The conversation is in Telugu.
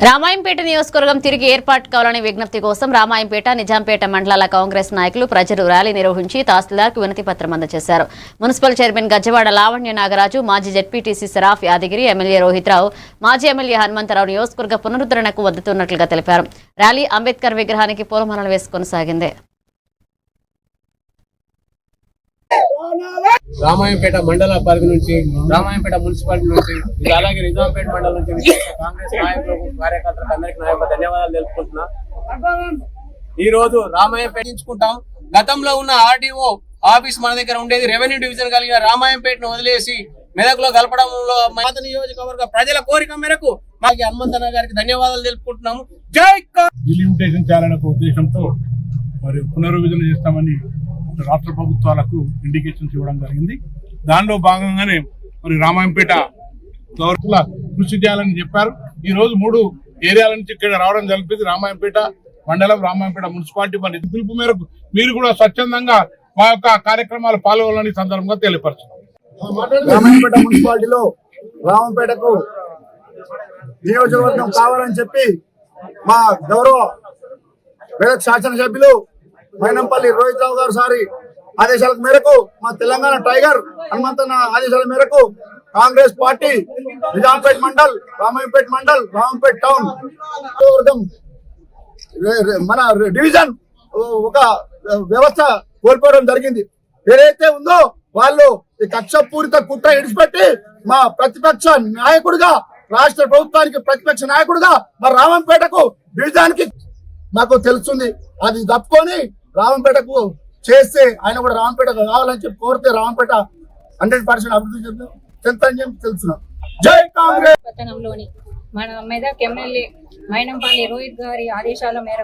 రామాయంపేట నియోజకవర్గం తిరిగి ఏర్పాటు కావాలనే విజ్ఞప్తి కోసం రామాయంపేట నిజాంపేట మండలాల కాంగ్రెస్ నాయకులు ప్రజలు ర్యాలీ నిర్వహించి తహసీల్దార్కు వినతి పత్రం అందజేశారు. మున్సిపల్ చైర్మన్ గజ్జవాడ లావణ్య నాగరాజు, మాజీ జెడ్పీటీసీ సరాఫ్ యాదగిరి, ఎమ్మెల్యే రోహిత్రావు, మాజీ ఎమ్మెల్యే హనుమంతరావు నియోజకవర్గ పునరుద్ధరణకు వద్దుతున్నట్లుగా తెలిపారు. ర్యాలీ అంబేద్కర్ విగ్రహానికి పూలమాలలు వేసి కొనసాగింది. రామాయంపేట మండల పరిధి నుంచి, రామాయంపేట మున్సిపాలిటీ నుంచి, అలాగే నిజాంపేట మండలం నుంచి కాంగ్రెస్ నాయకులకు, కార్యకర్తలకు అందరికీ నా యొక్క ధన్యవాదాలు తెలుపుకుంటున్నా. ఈ రోజు రామాయంపేట గతంలో ఉన్న ఆర్డీఓ ఆఫీస్ మన దగ్గర ఉండేది. రెవెన్యూ డివిజన్ కలిగిన రామాయంపేటను వదిలేసి మెదక్లో కలపడంలో పాత నియోజకవర్గ ప్రజల కోరిక మేరకు మాకు హనుమంతన్న గారికి ధన్యవాదాలు తెలుపుకుంటున్నాము. జై డిలిమిటేషన్ చేయాలనే ఉద్దేశంతో మరి పునర్విభజన చేస్తామని రాష్ట్ర ప్రభుత్వాలకు ఇండికేషన్స్ ఇవ్వడం జరిగింది. దానిలో భాగంగానే మరి రామాయంపేట గవర్నర్ల కృషి చేయాలని చెప్పారు. ఈ రోజు 3 ఏరియాల నుంచి ఇక్కడ రావడం జరిపింది. రామాయంపేట మండలం, రామాయంపేట మున్సిపాలిటీ మరి పిలుపు మేరకు మీరు కూడా స్వచ్ఛందంగా మా యొక్క కార్యక్రమాలు పాల్గొనాలని సందర్భంగా తెలియపరుచున్నాం. రామాయంపేట మున్సిపాలిటీలో రామాయంపేటకు నియోజకవర్గం కావాలని చెప్పి మా గౌరవ మెదక్ శాసనసభ్యులు మైనంపల్లి రోహిత్రావు గారు సారి ఆదేశాల మేరకు, మా తెలంగాణ టైగర్ హనుమంతన్న ఆదేశాల మేరకు కాంగ్రెస్ పార్టీ నిజాంపేట మండల్, రామాయంపేట మండల్, రామాయంపేట టౌన్ వర్గం మన డివిజన్ ఒక వ్యవస్థ కోల్పోవడం జరిగింది. ఏదైతే ఉందో వాళ్ళు ఈ కక్షపూరిత కుట్ర ఇడిచిపెట్టి మా ప్రతిపక్ష నాయకుడిగా, రాష్ట్ర ప్రభుత్వానికి ప్రతిపక్ష నాయకుడిగా మా రామాయంపేటకు డివిజన్కి మాకు తెలుస్తుంది. అది తప్పుకొని రామంపేటకు చేస్తే ఆయన కూడా రామంపేటకు కావాలని చెప్పి కోరితే రామంపేట 100% అభివృద్ధి చెందుతుందని చెప్పి తెలుస్తున్నాం. జై కాంగ్రెస్. పట్టణంలోని మన మెదక్ ఎమ్మెల్యే మైనంపల్లి రోహిత్ గారి ఆదేశాల మేరకు